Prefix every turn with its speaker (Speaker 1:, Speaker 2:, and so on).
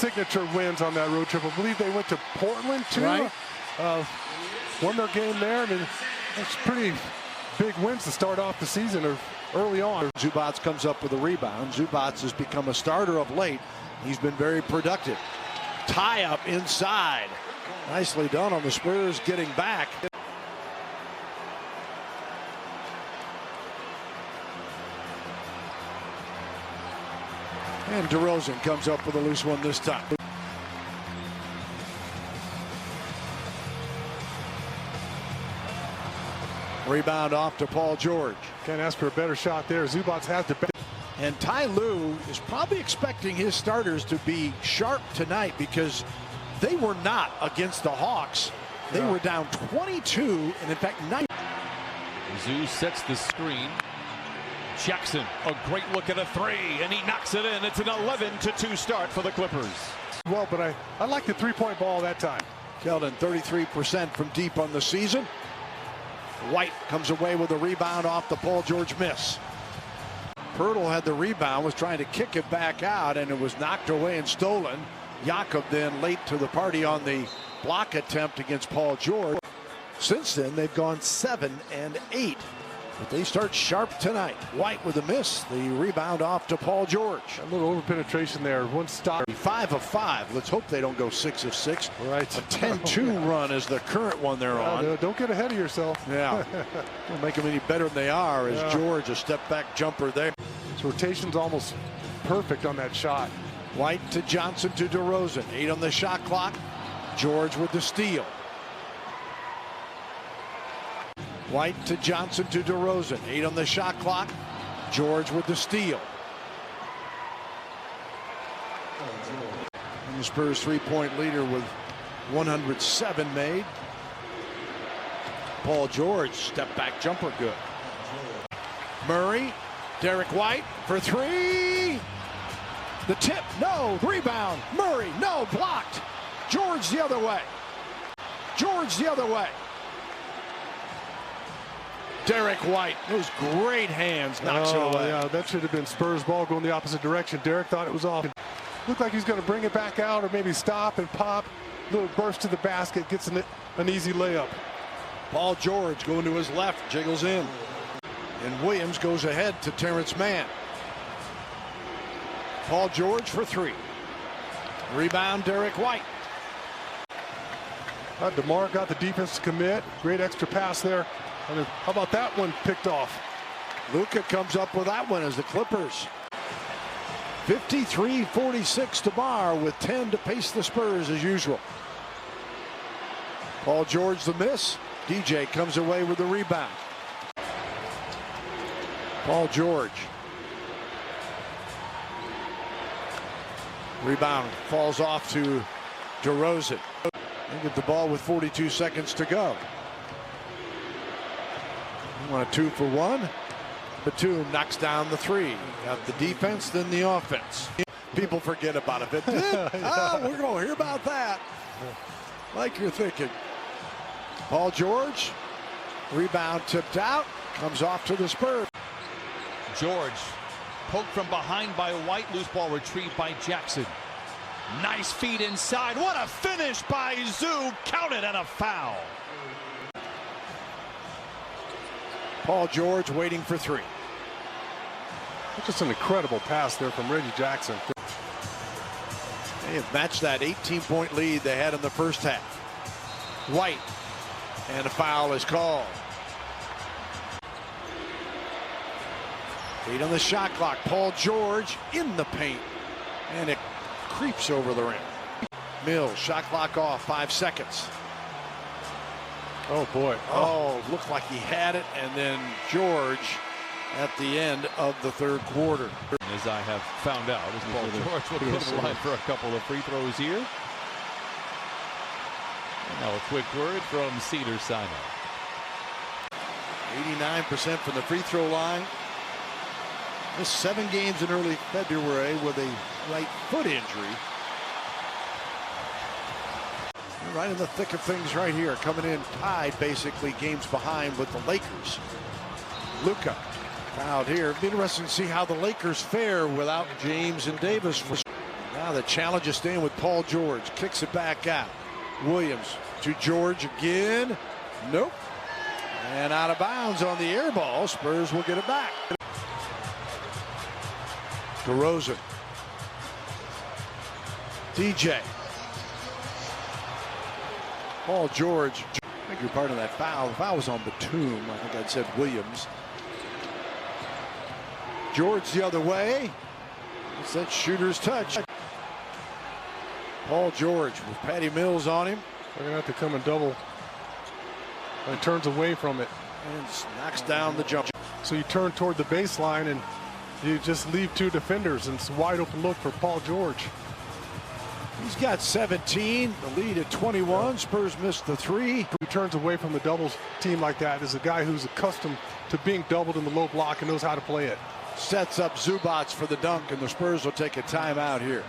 Speaker 1: signature wins on that road trip. I believe they went to Portland too.
Speaker 2: Right.
Speaker 1: Won their game there. I mean, that's pretty big wins to start off the season or early on.
Speaker 2: Zubac comes up with a rebound. Zubac has become a starter of late. He's been very productive. Tie up inside. Nicely done on the Spurs getting back. And DeRozan comes up with a loose one this time. Rebound off to Paul George.
Speaker 1: Can't ask for a better shot there. Zubac has to.
Speaker 2: And Ty Lue is probably expecting his starters to be sharp tonight because they were not against the Hawks. They were down 22, and in fact, 9.
Speaker 3: Zoo sets the screen. Jackson, a great look at a three, and he knocks it in. It's an 11-2 start for the Clippers.
Speaker 1: Well, but I like the three-point ball that time.
Speaker 2: Keldon 33% from deep on the season. White comes away with a rebound off the Paul George miss. Pirtle had the rebound, was trying to kick it back out, and it was knocked away and stolen. Jakob then late to the party on the block attempt against Paul George. Since then, they've gone 7 and 8. But they start sharp tonight. White with a miss. The rebound off to Paul George.
Speaker 1: A little over-penetration there. One stop.
Speaker 2: 5 of 5. Let's hope they don't go 6 of 6.
Speaker 1: Right.
Speaker 2: A 10-2 run is the current one they're on.
Speaker 1: Don't get ahead of yourself.
Speaker 2: Yeah. Don't make them any better than they are as George, a step-back jumper there.
Speaker 1: His rotation's almost perfect on that shot.
Speaker 2: White to Johnson to DeRozan. 8 on the shot clock. George with the steal. White to Johnson to DeRozan. 8 on the shot clock. George with the steal. And the Spurs three-point leader with 107 made. Paul George, step-back jumper, good. Murray, Derek White for three. The tip, no. Rebound, Murray, no, blocked. George the other way. George the other way. Derek White, those great hands, knocks it away.
Speaker 1: Yeah, that should have been Spurs ball going the opposite direction. Derek thought it was off. Looked like he's going to bring it back out or maybe stop and pop. Little burst to the basket, gets an easy layup.
Speaker 2: Paul George going to his left, jiggles in. And Williams goes ahead to Terrence Mann. Paul George for three. Rebound, Derek White.
Speaker 1: DeMar got the defense to commit. Great extra pass there. And how about that one picked off?
Speaker 2: Luka comes up with that one as the Clippers. 53-46 DeMar with 10 to pace the Spurs as usual. Paul George the miss. DJ comes away with the rebound. Paul George. Rebound falls off to DeRozan. They get the ball with 42 seconds to go. Want a 2 for 1. Batum knocks down the three. Got the defense, then the offense. People forget about it. Oh, we're going to hear about that. Like you're thinking. Paul George. Rebound tipped out. Comes off to the Spurs.
Speaker 3: George poked from behind by White. Loose ball retrieved by Jackson. Nice feed inside. What a finish by Zoo. Counted and a foul.
Speaker 2: Paul George waiting for three.
Speaker 1: Just an incredible pass there from Reggie Jackson.
Speaker 2: They have matched that 18-point lead they had in the first half. White, and a foul is called. 8 on the shot clock. Paul George in the paint, and it creeps over the rim. Mills, shot clock off, 5 seconds.
Speaker 1: Oh boy.
Speaker 2: Oh, looked like he had it, and then George at the end of the third quarter.
Speaker 3: As I have found out, as Paul George will go to the line for a couple of free throws here. And now a quick word from Cedar Sinai.
Speaker 2: 89% from the free throw line. Missed 7 games in early February with a right foot injury. Right in the thick of things right here, coming in tied basically games behind with the Lakers. Luka fouled here. It'll be interesting to see how the Lakers fare without James and Davis. Now the challenge is staying with Paul George. Kicks it back out. Williams to George again. Nope. And out of bounds on the air ball. Spurs will get it back. DeRozan. DJ. Paul George. I think you're part of that foul. The foul was on Batum. I think I'd said Williams. George the other way. It's that shooter's touch. Paul George with Patty Mills on him.
Speaker 1: They're going to have to come and double. And turns away from it.
Speaker 2: And knocks down the jump.
Speaker 1: So you turn toward the baseline and you just leave two defenders, and it's a wide open look for Paul George.
Speaker 2: He's got 17, the lead at 21. Spurs missed the three.
Speaker 1: Who turns away from the doubles team like that is a guy who's accustomed to being doubled in the low block and knows how to play it.
Speaker 2: Sets up Zubats for the dunk, and the Spurs will take a timeout here.